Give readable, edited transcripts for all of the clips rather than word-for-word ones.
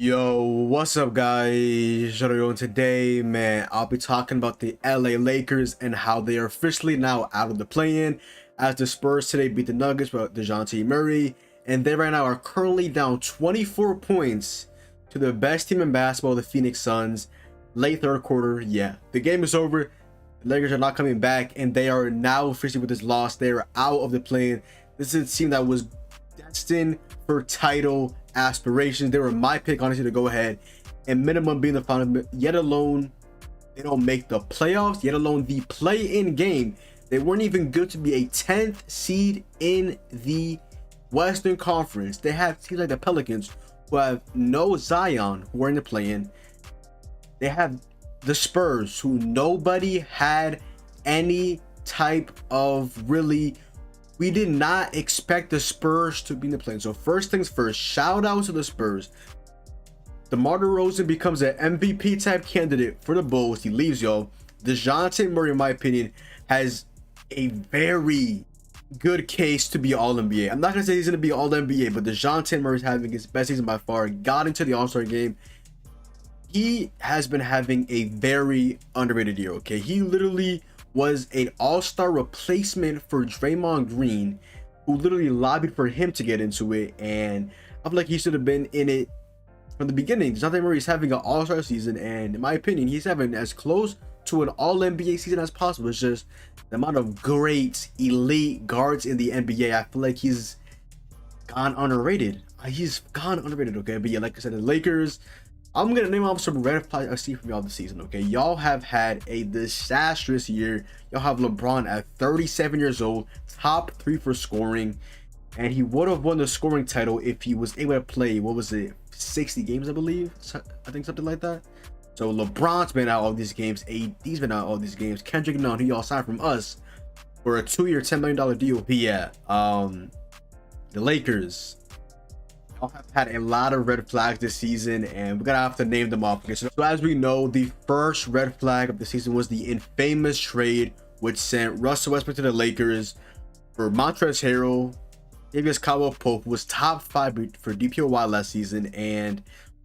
Yo, what's up guys? And today, man, I'll be talking about the LA Lakers and how they are officially now out of the play-in as the Spurs today beat the Nuggets with DeJounte Murray, and they right now are currently down 24 points to the best team in basketball, the Phoenix Suns. Late third quarter, yeah, the game is over. The Lakers are not coming back, and they are now officially with this loss. They are out of the play-in. This is a team that was destined for title aspirations. They were my pick, honestly, to go ahead and minimum being the final, yet alone they don't make the playoffs, yet alone the play-in game. They weren't even good to be a 10th seed in the Western Conference. They have teams like the Pelicans who have no Zion, who are in the play-in. They have the Spurs, who nobody had any type of really. We did not expect the Spurs to be in the play. So first things first, shout out to the Spurs. DeMar DeRozan becomes an MVP type candidate for the Bulls. He leaves, y'all. DeJounte Murray, in my opinion, has a very good case to be All-NBA. I'm not going to say he's going to be All-NBA, but DeJounte Murray is having his best season by far. Got into the All-Star game. He has been having a very underrated year, okay? He literally was an all-star replacement for Draymond Green, who literally lobbied for him to get into it, and I feel like he should have been in it from the beginning. DeJounte Murray is having an all-star season, and in my opinion, he's having as close to an all-NBA season as possible. It's just the amount of great elite guards in the NBA. I feel like he's gone underrated. Okay? But yeah, like I said, the Lakers, I'm gonna name off some red flags I see from y'all this season, okay? Y'all have had a disastrous year. Y'all have LeBron at 37 years old, top 3 for scoring, and he would have won the scoring title if he was able to play, what was it, 60 games, I believe? I think something like that. So LeBron's been out all these games, AD's been out all these games. Kendrick Nunn, who y'all signed from us for a 2-year, $10 million deal. But yeah, the Lakers have had a lot of red flags this season, and we're gonna have to name them off. Okay, so as we know, the first red flag of the season was the infamous trade which sent Russell Westbrook to the Lakers for Montrezl Harrell. Davis Caldwell Pope was top 5 for DPOY last season, and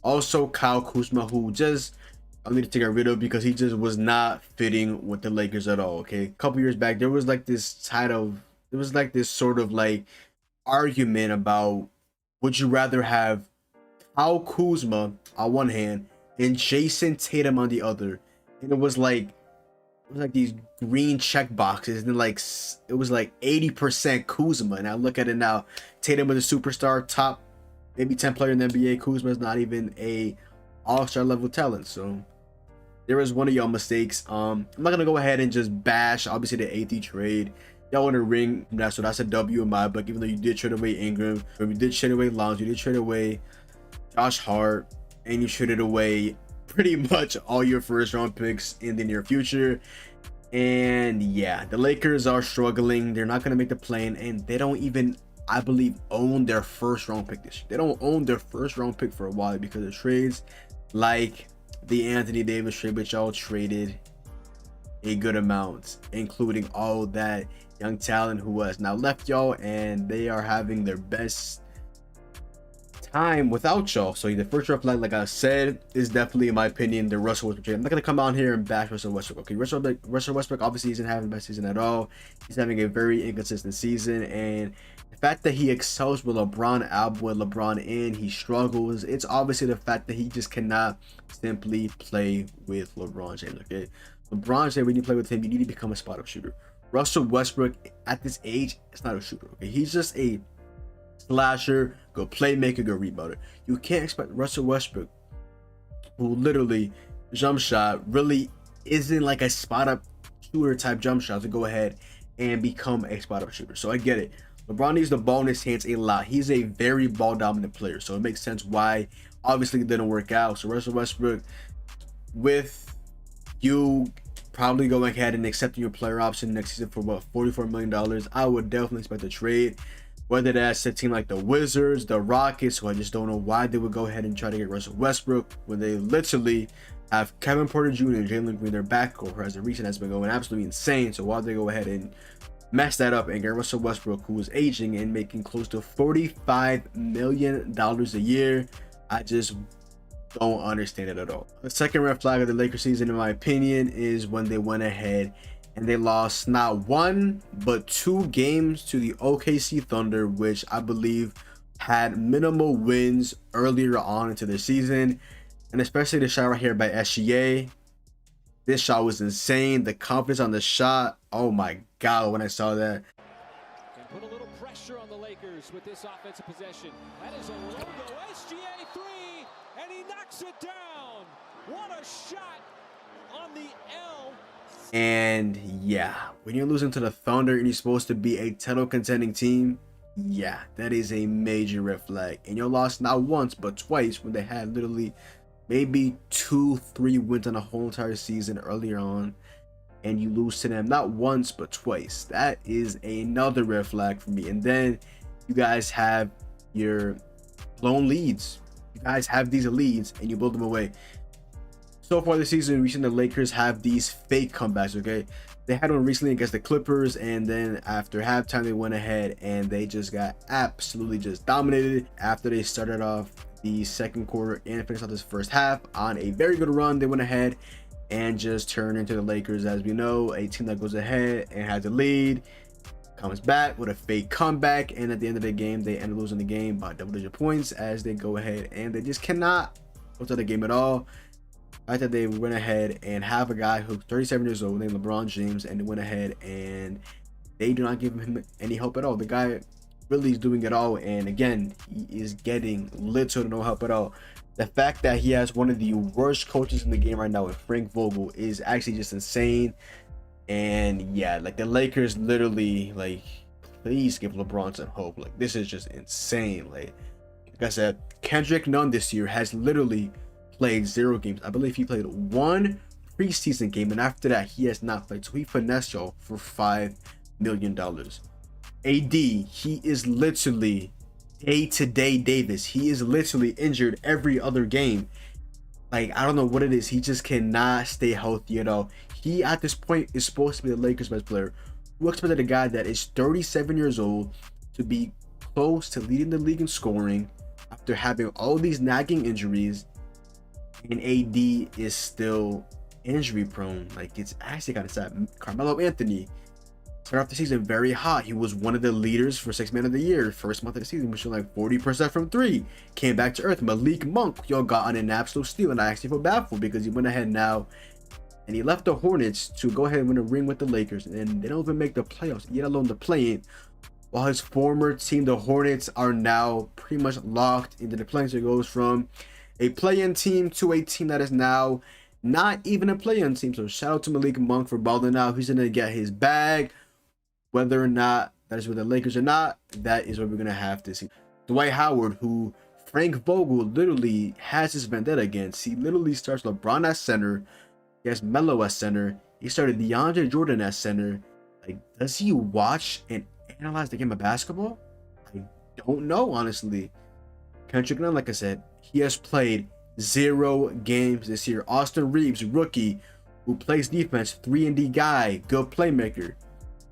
also Kyle Kuzma, who just I need to get rid of because he just was not fitting with the Lakers at all. Okay, a couple years back, there was like this sort of like argument about, would you rather have Kyle Kuzma on one hand and Jason Tatum on the other? And it was like these green check boxes, and like it was like 80% Kuzma. And I look at it now, Tatum is a superstar, top maybe 10 player in the NBA. Kuzma is not even a all-star level talent. So there was one of y'all mistakes. I'm not gonna go ahead and just bash obviously the AD trade. Y'all want to ring that, so that's a W in my book. Even though you did trade away Ingram, you did trade away Lonzo, you did trade away Josh Hart, and you traded away pretty much all your first round picks in the near future. And yeah, the Lakers are struggling. They're not going to make the play-in, and they don't even, I believe, own their first round pick this year. They don't own their first round pick for a while because of trades like the Anthony Davis trade, which y'all traded a good amount, including all that young talent who has now left y'all, and they are having their best time without y'all. So the first red flag, like I said, is definitely, in my opinion, the Russell Westbrook trade. I'm not gonna come out here and bash Russell Westbrook. Okay, Russell Westbrook obviously isn't having the best season at all. He's having a very inconsistent season, and the fact that he excels with LeBron out, with LeBron in, he struggles. It's obviously the fact that he just cannot simply play with LeBron James. Okay, LeBron James, when you play with him, you need to become a spot-up shooter. Russell Westbrook at this age is not a shooter. Okay, he's just a slasher, good playmaker, good rebounder. You can't expect Russell Westbrook, who literally jump shot really isn't like a spot-up shooter type jump shot, to go ahead and become a spot-up shooter. So I get it. LeBron needs the ball in his hands a lot. He's a very ball-dominant player, so it makes sense why obviously it didn't work out. So Russell Westbrook, with you probably going ahead and accepting your player option next season for what, $44 million, I would definitely expect a trade. Whether that's a team like the Wizards, the Rockets, who I just don't know why they would go ahead and try to get Russell Westbrook when they literally have Kevin Porter Jr. and Jalen Green, their backcourt, who as a recent has been going absolutely insane. So why would they go ahead and mess that up and get Russell Westbrook, who is aging and making close to $45 million a year? I just Don't understand it at all. The second red flag of the Lakers season, in my opinion, is when they went ahead and they lost not one but 2 games to the OKC Thunder, which I believe had minimal wins earlier on into the season. And especially the shot right here by SGA. This shot was insane. The confidence on the shot, oh my god, when I saw that. Can put a little pressure on the Lakers with this offensive possession. That is a logo SGA 3, and he knocks it down. What a shot on the L. And yeah, when you're losing to the Thunder and you're supposed to be a title contending team, yeah, that is a major red flag. And you lost not once but twice when they had literally maybe 2-3 wins on a whole entire season earlier on, and you lose to them not once but twice. That is another red flag for me. And then you guys have your blown leads. You guys have these leads and you build them away. So far this season, we've seen the Lakers have these fake comebacks. Okay, they had one recently against the Clippers, and then after halftime they went ahead and they just got absolutely just dominated after they started off the second quarter and finished off this first half on a very good run. They went ahead and just turned into the Lakers, as we know, a team that goes ahead and has the lead, comes back with a fake comeback, and at the end of the game they end up losing the game by double-digit points as they go ahead and they just cannot go to the game at all. I thought they went ahead and have a guy who's 37 years old named LeBron James, and they went ahead and they do not give him any help at all. The guy really is doing it all, and again, he is getting little to no help at all. The fact that he has one of the worst coaches in the game right now with Frank Vogel is actually just insane. And yeah, like the Lakers literally, like, please give LeBron some hope. Like, this is just insane. Like I said, Kendrick Nunn this year has literally played 0 games. I believe he played 1 preseason game, and after that he has not played. So he finessed y'all for $5 million. AD, he is literally day-to-day Davis. He is literally injured every other game. Like, I don't know what it is. He just cannot stay healthy at all. He at this point is supposed to be the Lakers' best player. Who expected a guy that is 37 years old to be close to leading the league in scoring after having all these nagging injuries? And AD is still injury prone. Like, it's actually kind of sad. Carmelo Anthony started off the season very hot. He was one of the leaders for 6th Man of the Year. First month of the season, was shooting like 40% from 3. Came back to earth. Malik Monk, y'all got on an absolute steal, and I actually feel bad for because he went ahead now and he left the Hornets to go ahead and win a ring with the Lakers, and they don't even make the playoffs, yet alone the play-in. While his former team, the Hornets, are now pretty much locked into the play-in. So it goes from a play-in team to a team that is now not even a play-in team. So shout out to Malik Monk for balling out. He's gonna get his bag, whether or not that is with the Lakers or not. That is what we're gonna have to see. Dwight Howard, who Frank Vogel literally has his vendetta against. He literally starts LeBron at center, he has Melo at center, he started DeAndre Jordan at center. Like, does he watch and analyze the game of basketball? I don't know, honestly. Kendrick Nunn, like I said, he has played 0 games this year. Austin Reeves, rookie, who plays defense, 3-and-D guy, good playmaker,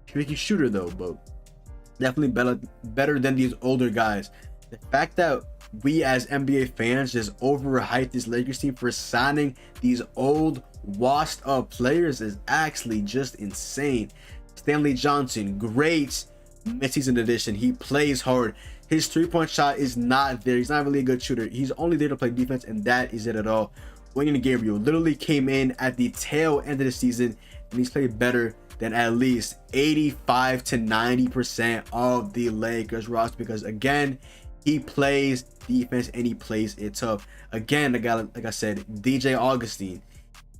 tricky shooter though, but definitely better than these older guys. The fact that we as NBA fans just overhyped this Lakers team for signing these old, washed up players is actually just insane. Stanley Johnson, great midseason addition. He plays hard. His 3-point shot is not there. He's not really a good shooter. He's only there to play defense, and that is it at all. Wenyen Gabriel literally came in at the tail end of the season, and he's played better than at least 85 to 90% of the Lakers roster, because again, he plays defense and he plays it tough. Again, the guy, like I said, DJ Augustine,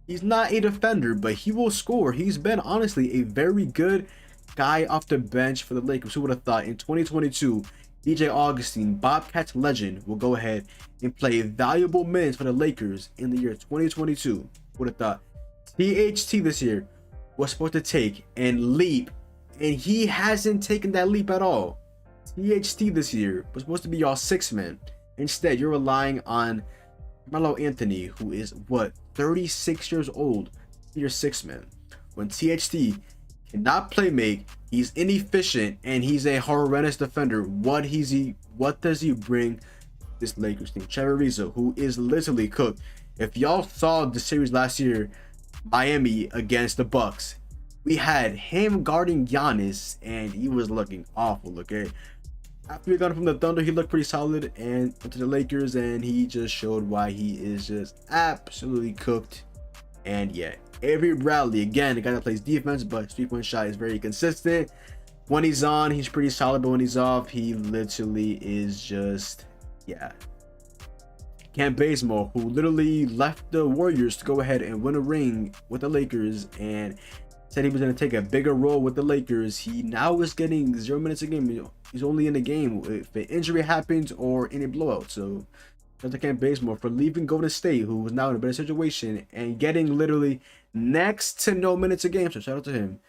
he's not a defender, but he will score. He's been honestly a very good guy off the bench for the Lakers. Who would have thought in 2022 DJ Augustine, Bobcats legend, will go ahead and play valuable minutes for the Lakers in the year 2022? Would have thought. THT this year was supposed to take and leap, and he hasn't taken that leap at all. THT this year was supposed to be y'all 6th man. Instead, you're relying on Carmelo Anthony, who is what, 36 years old, your 6th man. When THT cannot play make, he's inefficient, and he's a horrendous defender. What does he bring this Lakers team. Trevor Ariza, who is literally cooked. If y'all saw the series last year, Miami against the Bucks, we had him guarding Giannis, and he was looking awful. Okay, after we got him from the Thunder, he looked pretty solid, and went to the Lakers, and he just showed why he is just absolutely cooked. And yeah, Avery Bradley, again, the guy that plays defense, but his 3-point shot is very consistent. When he's on, he's pretty solid, but when he's off, he literally is just, yeah. Kent Bazemore, who literally left the Warriors to go ahead and win a ring with the Lakers, and said he was going to take a bigger role with the Lakers. He now is getting 0 minutes a game. He's only in the game if an injury happens or any blowout. So shout out to Kent Bazemore for leaving Golden State, who was now in a better situation, and getting literally next to no minutes a game. So shout out to him.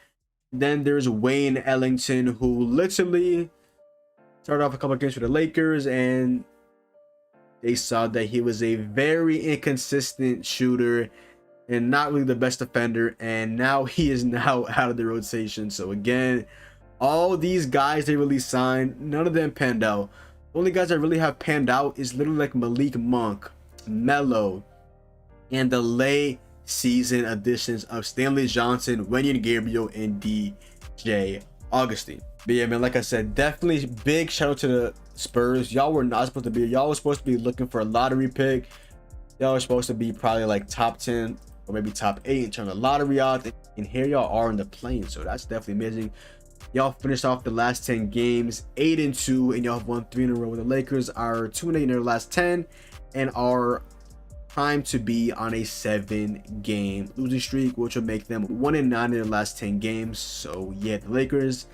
Then there's Wayne Ellington, who literally started off a couple of games for the Lakers, and they saw that he was a very inconsistent shooter and not really the best defender, and now he is now out of the rotation. So again, all these guys they really signed, none of them panned out. The only guys that really have panned out is literally like Malik Monk, Melo, and the late season additions of Stanley Johnson, Wenyen Gabriel, and DJ Augustine. But yeah, man, like I said, definitely big shout out to the Spurs. Y'all were not supposed to be, y'all were supposed to be looking for a lottery pick. Y'all were supposed to be probably like top 10 or maybe top 8 in terms of lottery odds, and here y'all are in the plane. So that's definitely amazing. Y'all finished off the last 10 games 8-2, and y'all have won 3 in a row. With the Lakers are 2-8 in their last 10 and are time to be on a 7-game losing streak, which will make them 1-9 in their last 10 games. So yeah, the Lakers,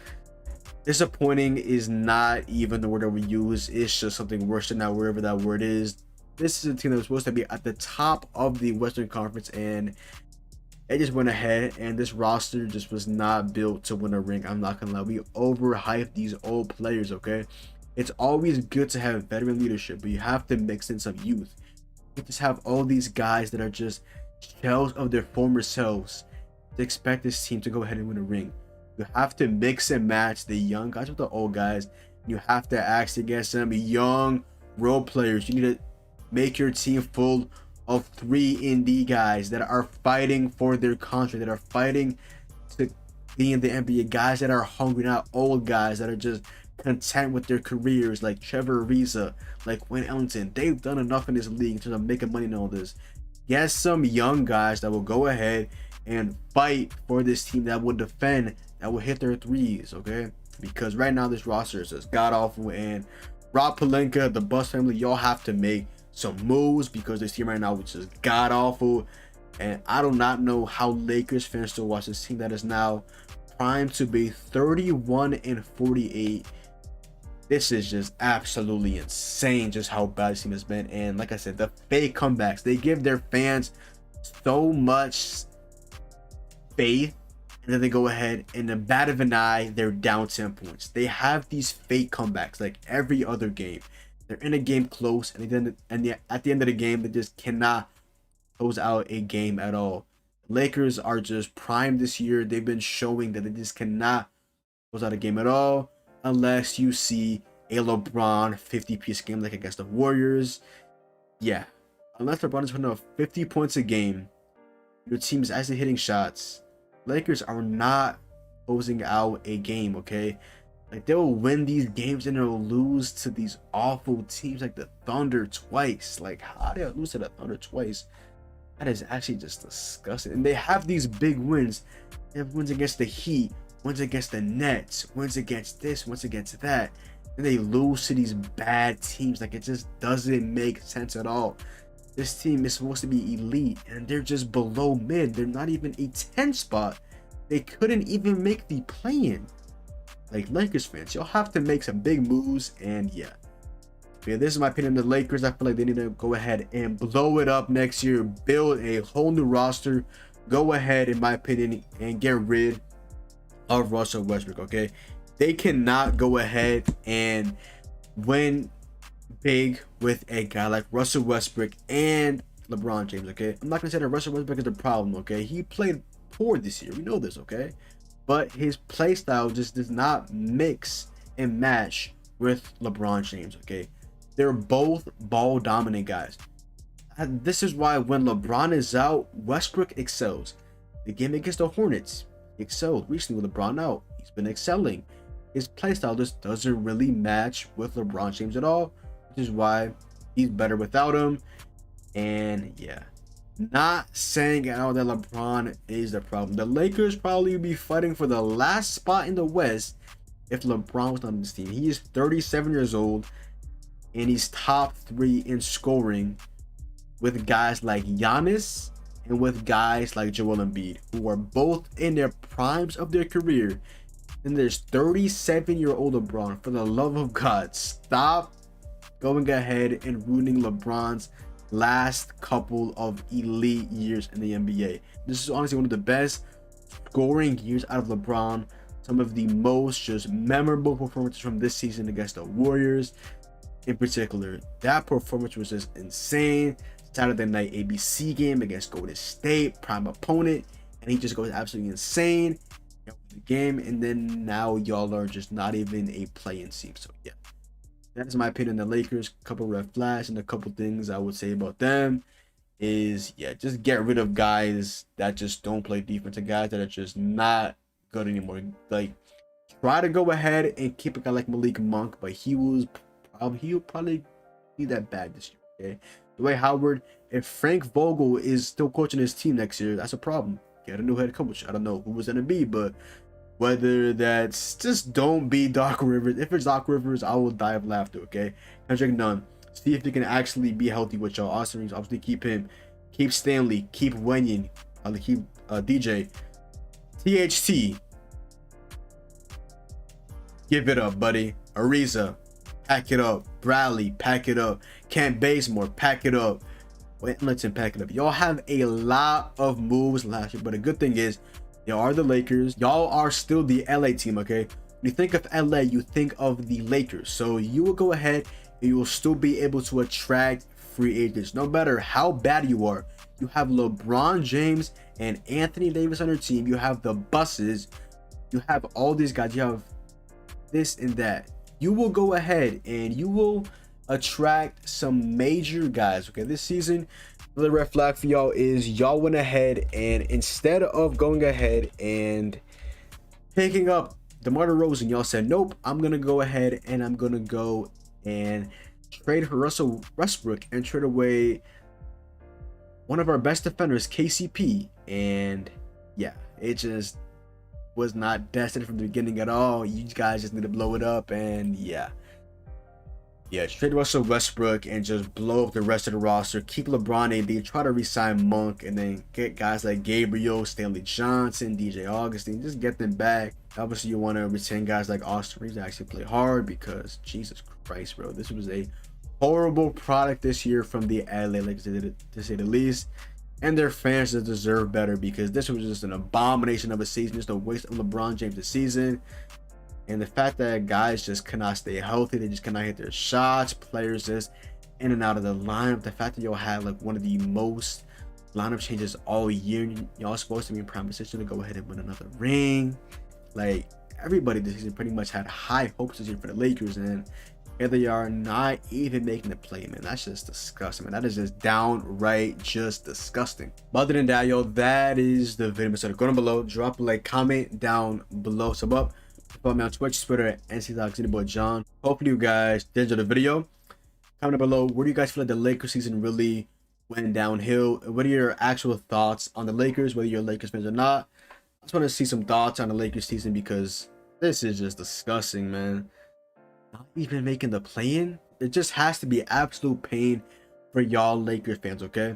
disappointing is not even the word that we use. It's just something worse than that, wherever that word is. This is a team that was supposed to be at the top of the Western Conference, and it just went ahead, and this roster just was not built to win a ring. I'm not gonna lie, we overhyped these old players. Okay, it's always good to have veteran leadership, but you have to mix in some youth. You just have all these guys that are just shells of their former selves to expect this team to go ahead and win a ring. You have to mix and match the young guys with the old guys. You have to actually get some young role players. You need to make your team full of 3 indie guys that are fighting for their contract, that are fighting to be in the NBA, guys that are hungry, not old guys that are just content with their careers, like Trevor Ariza, like Wayne Ellington. They've done enough in this league in terms of making money and all this. Get some young guys that will go ahead and fight for this team, that will defend, that will hit their threes, okay? Because right now this roster is just god awful, and Rob Pelinka, the Bus family, y'all have to make some moves because this team right now is just god awful. And I do not know how Lakers fans still watch this team that is now primed to be 31-48. This is just absolutely insane just how bad this team has been. And like I said, the fake comebacks, they give their fans so much faith, and then they go ahead and the bat of an eye, they're down 10 points. They have these fake comebacks like every other game. They're in a game close, and then at the end of the game, they just cannot close out a game at all. Lakers are just primed this year. They've been showing that they just cannot close out a game at all unless you see a LeBron 50-piece game like against the Warriors. Yeah, unless LeBron is putting up 50 points a game, your team is actually hitting shots. Lakers are not closing out a game, okay? Like, they'll win these games and they'll lose to these awful teams like the Thunder twice. Like, how do they lose to the Thunder twice? That is actually just disgusting. And they have these big wins. They have wins against the Heat, wins against the Nets, wins against this, wins against that. And they lose to these bad teams. Like, it just doesn't make sense at all. This team is supposed to be elite, and they're just below mid. They're not even a 10 spot. They couldn't even make the play-in. Like, Lakers fans, y'all have to make some big moves, and yeah. Yeah, this is my opinion on the Lakers. I feel like they need to go ahead and blow it up next year, build a whole new roster, go ahead, in my opinion, and get rid of Russell Westbrook, okay? They cannot go ahead and win big with a guy like Russell Westbrook and LeBron James, okay? I'm not going to say that Russell Westbrook is the problem, okay? He played poor this year. We know this, okay? But his play style just does not mix and match with LeBron James, okay? They're both ball dominant guys. And this is why when LeBron is out, Westbrook excels. The game against the Hornets, he excelled. Recently with LeBron out, he's been excelling. His playstyle just doesn't really match with LeBron James at all, which is why he's better without him. And yeah, not saying at all that LeBron is the problem. The Lakers probably would be fighting for the last spot in the West if LeBron was not on this team. He is 37 years old and he's top 3 in scoring with guys like Giannis and with guys like Joel Embiid, who are both in their primes of their career. And there's 37-year-old LeBron. For the love of God, stop going ahead and ruining LeBron's last couple of elite years in the NBA. This is honestly one of the best scoring years out of LeBron. Some of the most just memorable performances from this season against the Warriors in particular. That performance was just insane. Saturday night ABC game against Golden State, prime opponent, and he just goes absolutely insane the game, and then now y'all are just not even a play-in team. So yeah, that's my opinion on the Lakers. Couple red flags, and a couple things I would say about them is, yeah, just get rid of guys that just don't play defense and guys that are just not good anymore. Like, try to go ahead and keep a guy like Malik Monk, but he'll probably be that bad this year. Okay, Dwight Howard, if Frank Vogel is still coaching his team next year, that's a problem. Get a new head coach. I don't know who it's gonna be, but whether that's, just don't be Doc Rivers. If it's Doc Rivers, I will die of laughter. Okay, Kendrick Nunn, see if he can actually be healthy with y'all. Austin Reeves, obviously keep him, keep Stanley, keep Wenyen, keep DJ, THT. Give it up, buddy. Ariza, pack it up. Bradley, pack it up. Kent Bazemore, pack it up. Let's pack it up. Y'all have a lot of moves last year, but the good thing is, y'all are the Lakers. Y'all are still the LA team, okay? When you think of LA, you think of the Lakers. So you will go ahead and you will still be able to attract free agents. No matter how bad you are, you have LeBron James and Anthony Davis on your team. You have the buses. You have all these guys. You have this and that. You will go ahead and you will attract some major guys. Okay, this season, the red flag for y'all is y'all went ahead and instead of going ahead and picking up DeMar DeRozan, y'all said, nope, I'm gonna go ahead and I'm gonna go and trade for Russell Westbrook and trade away one of our best defenders, KCP. And yeah, it just was not destined from the beginning at all. You guys just need to blow it up. And yeah, trade Russell Westbrook and just blow up the rest of the roster. Keep LeBron AD, try to re-sign Monk, and then get guys like Gabriel, Stanley Johnson, DJ Augustine. Just get them back. Obviously, you want to retain guys like Austin Reeves that actually play hard, because Jesus Christ, bro, this was a horrible product this year from the LA Lakers, to say the least. And their fans just deserve better, because this was just an abomination of a season, just a waste of LeBron James' season. And the fact that guys just cannot stay healthy, they just cannot hit their shots, players just in and out of the lineup. The fact that y'all had like one of the most lineup changes all year, y'all supposed to be in prime position to go ahead and win another ring. Like, everybody this season pretty much had high hopes this year for the Lakers, and here they are not even making the play, man. That's just disgusting, man. That is just downright just disgusting. But other than that, yo, that is the video. So go down below, drop a like, comment down below, sub up. Follow me on Twitch, Twitter, and your boy John. Hopefully you guys did enjoy the video. Comment down below, where do you guys feel like the Lakers season really went downhill? What are your actual thoughts on the Lakers, whether you're Lakers fans or not? I just want to see some thoughts on the Lakers season, because this is just disgusting, man. Not even making the play-in. It just has to be absolute pain for y'all Lakers fans, okay?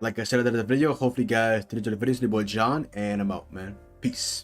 Like I said at the end of the video, hopefully you guys did enjoy the video. It's your boy John, and I'm out, man. Peace.